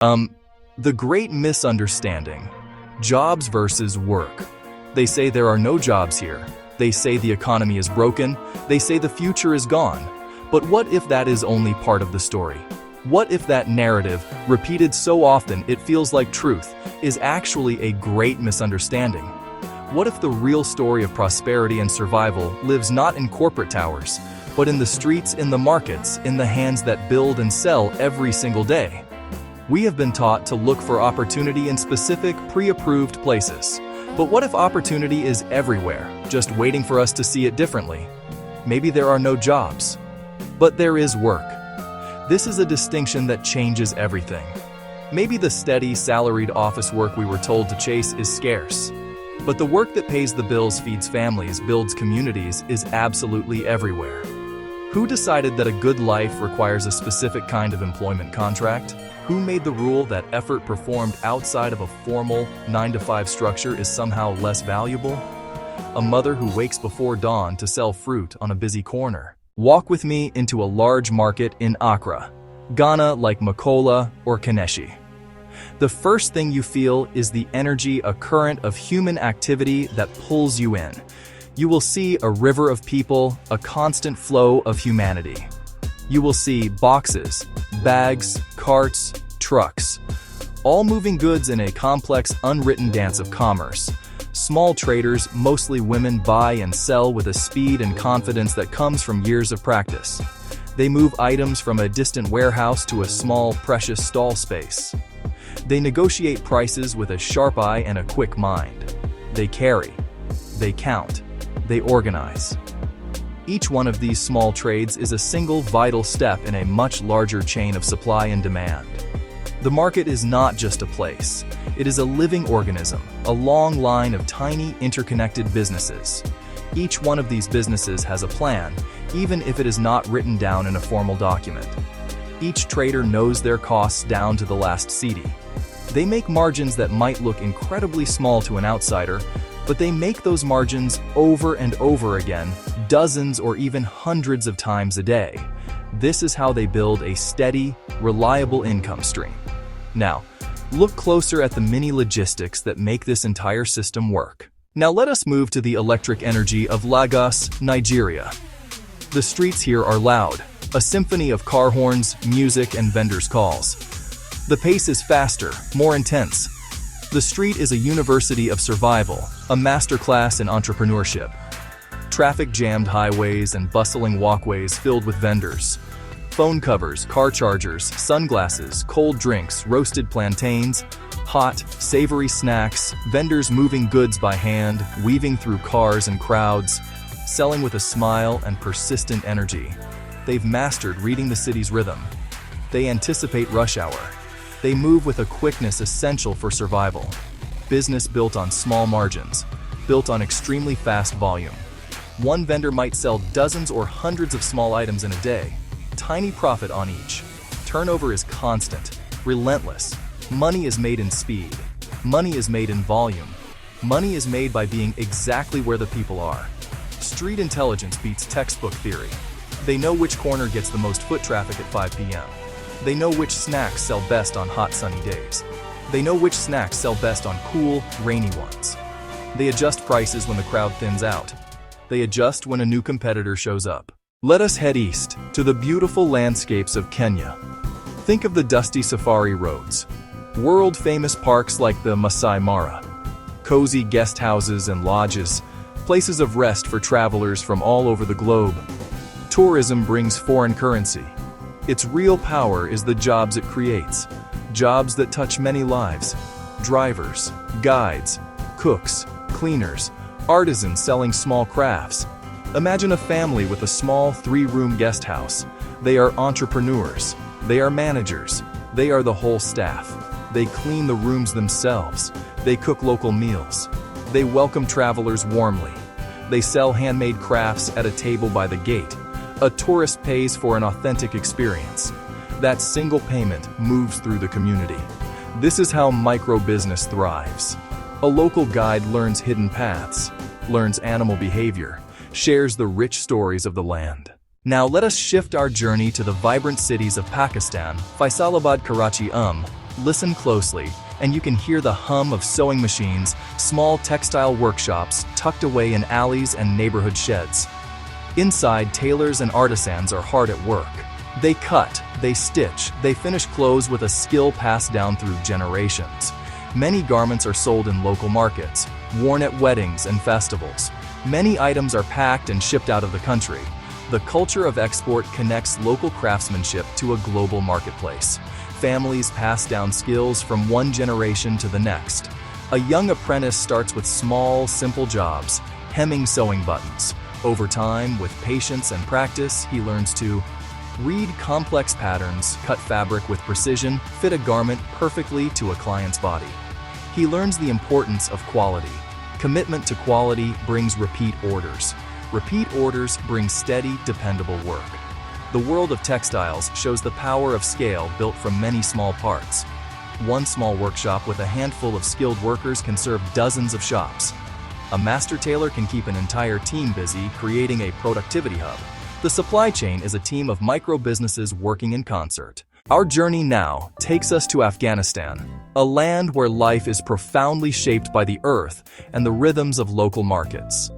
Um, the great misunderstanding. Jobs versus work. They say there are no jobs here. They say the economy is broken. They say the future is gone. But what if that is only part of the story? What if that narrative, repeated so often it feels like truth, is actually a great misunderstanding? What if the real story of prosperity and survival lives not in corporate towers, but in the streets, in the markets, in the hands that build and sell every single day? We have been taught to look for opportunity in specific, pre-approved places. But what if opportunity is everywhere, just waiting for us to see it differently? Maybe there are no jobs, but there is work. This is a distinction that changes everything. Maybe the steady, salaried office work we were told to chase is scarce. But the work that pays the bills, feeds families, builds communities is absolutely everywhere. Who decided that a good life requires a specific kind of employment contract? Who made the rule that effort performed outside of a formal 9-to-5 structure is somehow less valuable? A mother who wakes before dawn to sell fruit on a busy corner. Walk with me into a large market in Accra, Ghana, like Makola or Kaneshi. The first thing you feel is the energy, a current of human activity that pulls you in. You will see a river of people, a constant flow of humanity. You will see boxes, bags, carts, trucks, all moving goods in a complex, unwritten dance of commerce. Small traders, mostly women, buy and sell with a speed and confidence that comes from years of practice. They move items from a distant warehouse to a small, precious stall space. They negotiate prices with a sharp eye and a quick mind. They carry, they count, they organize. Each one of these small trades is a single vital step in a much larger chain of supply and demand. The market is not just a place. It is a living organism, a long line of tiny, interconnected businesses. Each one of these businesses has a plan, even if it is not written down in a formal document. Each trader knows their costs down to the last cedi. They make margins that might look incredibly small to an outsider, but they make those margins over and over again, dozens or even hundreds of times a day. This is how they build a steady, reliable income stream. Now, look closer at the mini logistics that make this entire system work. Now let us move to the electric energy of Lagos, Nigeria. The streets here are loud, a symphony of car horns, music, and vendors' calls. The pace is faster, more intense. The street is a university of survival, a masterclass in entrepreneurship. Traffic-jammed highways and bustling walkways filled with vendors. Phone covers, car chargers, sunglasses, cold drinks, roasted plantains, hot, savory snacks, vendors moving goods by hand, weaving through cars and crowds, selling with a smile and persistent energy. They've mastered reading the city's rhythm. They anticipate rush hour. They move with a quickness essential for survival. Business built on small margins, built on extremely fast volume. One vendor might sell dozens or hundreds of small items in a day. Tiny profit on each. Turnover is constant, relentless. Money is made in speed. Money is made in volume. Money is made by being exactly where the people are. Street intelligence beats textbook theory. They know which corner gets the most foot traffic at 5 p.m. They know which snacks sell best on hot, sunny days. They know which snacks sell best on cool, rainy ones. They adjust prices when the crowd thins out. They adjust when a new competitor shows up. Let us head east, to the beautiful landscapes of Kenya. Think of the dusty safari roads, world-famous parks like the Masai Mara, cozy guest houses and lodges, places of rest for travelers from all over the globe. Tourism brings foreign currency. Its real power is the jobs it creates, jobs that touch many lives. Drivers, guides, cooks, cleaners, artisans selling small crafts. Imagine a family with a small 3-room guest house. They are entrepreneurs. They are managers. They are the whole staff. They clean the rooms themselves. They cook local meals. They welcome travelers warmly. They sell handmade crafts at a table by the gate. A tourist pays for an authentic experience. That single payment moves through the community. This is how micro-business thrives. A local guide learns hidden paths, learns animal behavior, shares the rich stories of the land. Now let us shift our journey to the vibrant cities of Pakistan, Faisalabad, Karachi, Listen closely, and you can hear the hum of sewing machines, small textile workshops tucked away in alleys and neighborhood sheds. Inside, tailors and artisans are hard at work. They cut, they stitch, they finish clothes with a skill passed down through generations. Many garments are sold in local markets, worn at weddings and festivals. Many items are packed and shipped out of the country. The culture of export connects local craftsmanship to a global marketplace. Families pass down skills from one generation to the next. A young apprentice starts with small, simple jobs, hemming sewing buttons. Over time, with patience and practice, he learns to read complex patterns, cut fabric with precision, fit a garment perfectly to a client's body. He learns the importance of quality. Commitment to quality brings repeat orders. Repeat orders bring steady, dependable work. The world of textiles shows the power of scale built from many small parts. One small workshop with a handful of skilled workers can serve dozens of shops. A master tailor can keep an entire team busy, creating a productivity hub. The supply chain is a team of micro-businesses working in concert. Our journey now takes us to Afghanistan, a land where life is profoundly shaped by the earth and the rhythms of local markets.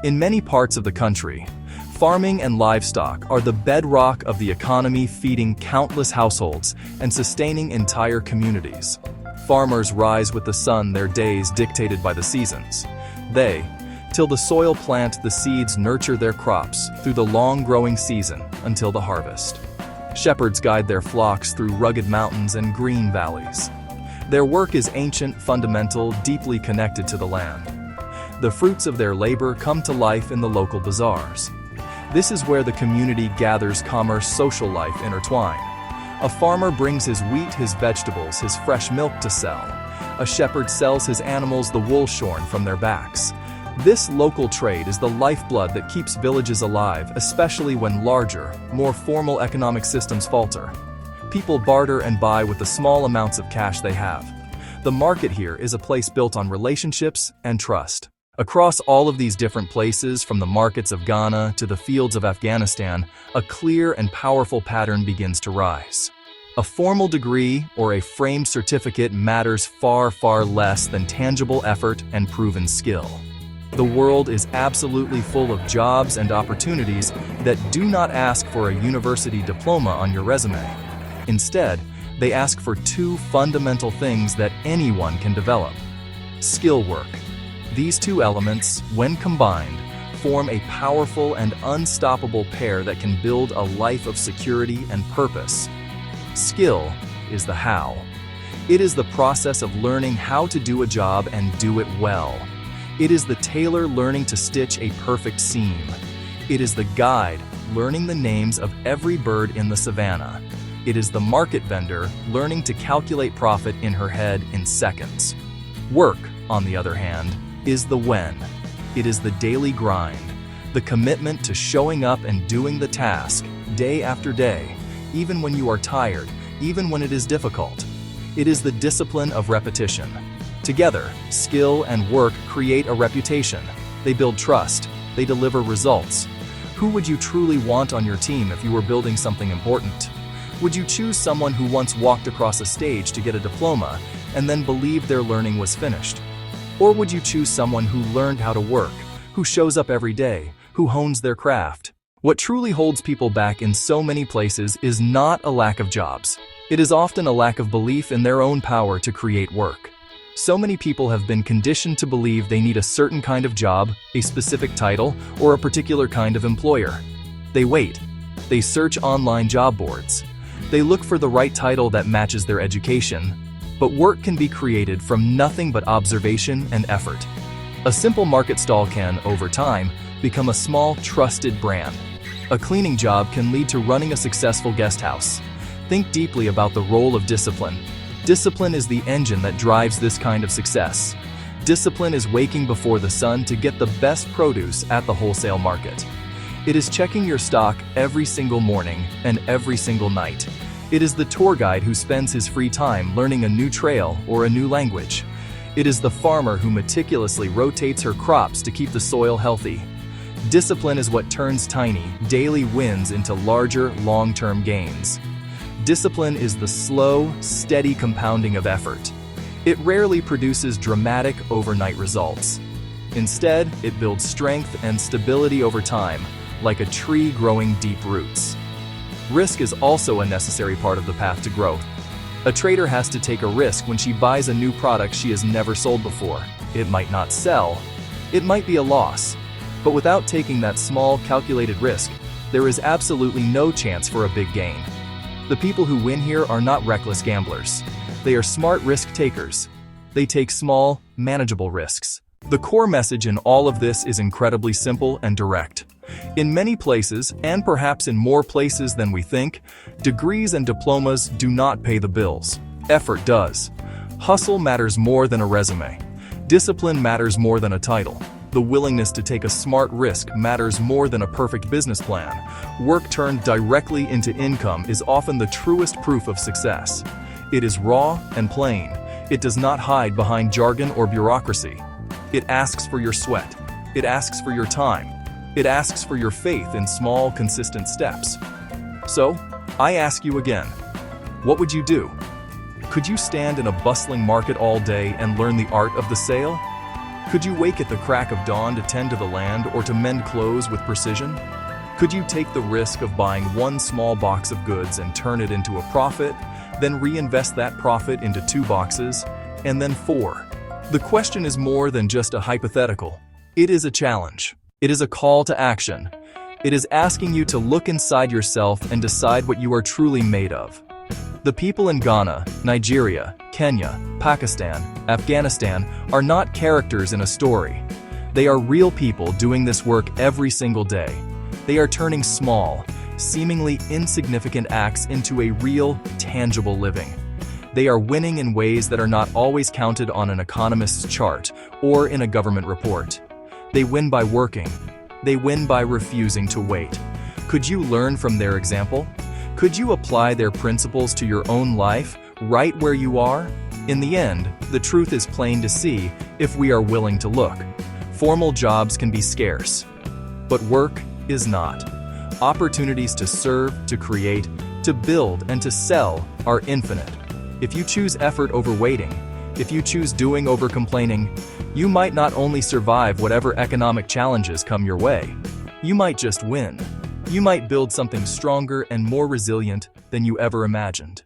In many parts of the country, farming and livestock are the bedrock of the economy, feeding countless households and sustaining entire communities. Farmers rise with the sun, their days dictated by the seasons. They, till the soil plant the seeds, nurture their crops through the long growing season until the harvest. Shepherds guide their flocks through rugged mountains and green valleys. Their work is ancient, fundamental, deeply connected to the land. The fruits of their labor come to life in the local bazaars. This is where the community gathers, commerce, social life intertwine. A farmer brings his wheat, his vegetables, his fresh milk to sell. A shepherd sells his animals, the wool shorn from their backs. This local trade is the lifeblood that keeps villages alive, especially when larger, more formal economic systems falter. People barter and buy with the small amounts of cash they have. The market here is a place built on relationships and trust. Across all of these different places, from the markets of Ghana to the fields of Afghanistan, a clear and powerful pattern begins to rise. A formal degree or a framed certificate matters far, far less than tangible effort and proven skill. The world is absolutely full of jobs and opportunities that do not ask for a university diploma on your resume. Instead, they ask for two fundamental things that anyone can develop: skill work. These two elements, when combined, form a powerful and unstoppable pair that can build a life of security and purpose. Skill is the how. It is the process of learning how to do a job and do it well. It is the tailor learning to stitch a perfect seam. It is the guide learning the names of every bird in the savannah. It is the market vendor learning to calculate profit in her head in seconds. Work, on the other hand, is the when. It is the daily grind, the commitment to showing up and doing the task day after day, even when you are tired, even when it is difficult. It is the discipline of repetition. Together, skill and work create a reputation. They build trust. They deliver results. Who would you truly want on your team if you were building something important? Would you choose someone who once walked across a stage to get a diploma and then believed their learning was finished? Or would you choose someone who learned how to work, who shows up every day, who hones their craft? What truly holds people back in so many places is not a lack of jobs. It is often a lack of belief in their own power to create work. So many people have been conditioned to believe they need a certain kind of job, a specific title, or a particular kind of employer. They wait. They search online job boards. They look for the right title that matches their education. But work can be created from nothing but observation and effort. A simple market stall can, over time, become a small, trusted brand. A cleaning job can lead to running a successful guest house. Think deeply about the role of discipline. Discipline is the engine that drives this kind of success. Discipline is waking before the sun to get the best produce at the wholesale market. It is checking your stock every single morning and every single night. It is the tour guide who spends his free time learning a new trail or a new language. It is the farmer who meticulously rotates her crops to keep the soil healthy. Discipline is what turns tiny, daily wins into larger, long-term gains. Discipline is the slow, steady compounding of effort. It rarely produces dramatic overnight results. Instead, it builds strength and stability over time, like a tree growing deep roots. Risk is also a necessary part of the path to growth. A trader has to take a risk when she buys a new product she has never sold before. It might not sell, it might be a loss, but without taking that small, calculated risk, there is absolutely no chance for a big gain. The people who win here are not reckless gamblers. They are smart risk takers. They take small, manageable risks. The core message in all of this is incredibly simple and direct. In many places, and perhaps in more places than we think, degrees and diplomas do not pay the bills. Effort does. Hustle matters more than a resume. Discipline matters more than a title. The willingness to take a smart risk matters more than a perfect business plan. Work turned directly into income is often the truest proof of success. It is raw and plain. It does not hide behind jargon or bureaucracy. It asks for your sweat. It asks for your time. It asks for your faith in small, consistent steps. So, I ask you again, what would you do? Could you stand in a bustling market all day and learn the art of the sale? Could you wake at the crack of dawn to tend to the land or to mend clothes with precision? Could you take the risk of buying one small box of goods and turn it into a profit, then reinvest that profit into 2 boxes, and then 4? The question is more than just a hypothetical. It is a challenge. It is a call to action. It is asking you to look inside yourself and decide what you are truly made of. The people in Ghana, Nigeria, Kenya, Pakistan, Afghanistan are not characters in a story. They are real people doing this work every single day. They are turning small, seemingly insignificant acts into a real, tangible living. They are winning in ways that are not always counted on an economist's chart or in a government report. They win by working. They win by refusing to wait. Could you learn from their example? Could you apply their principles to your own life, right where you are? In the end, the truth is plain to see if we are willing to look. Formal jobs can be scarce, but work is not. Opportunities to serve, to create, to build, and to sell are infinite. If you choose effort over waiting, if you choose doing over complaining, you might not only survive whatever economic challenges come your way, you might just win. You might build something stronger and more resilient than you ever imagined.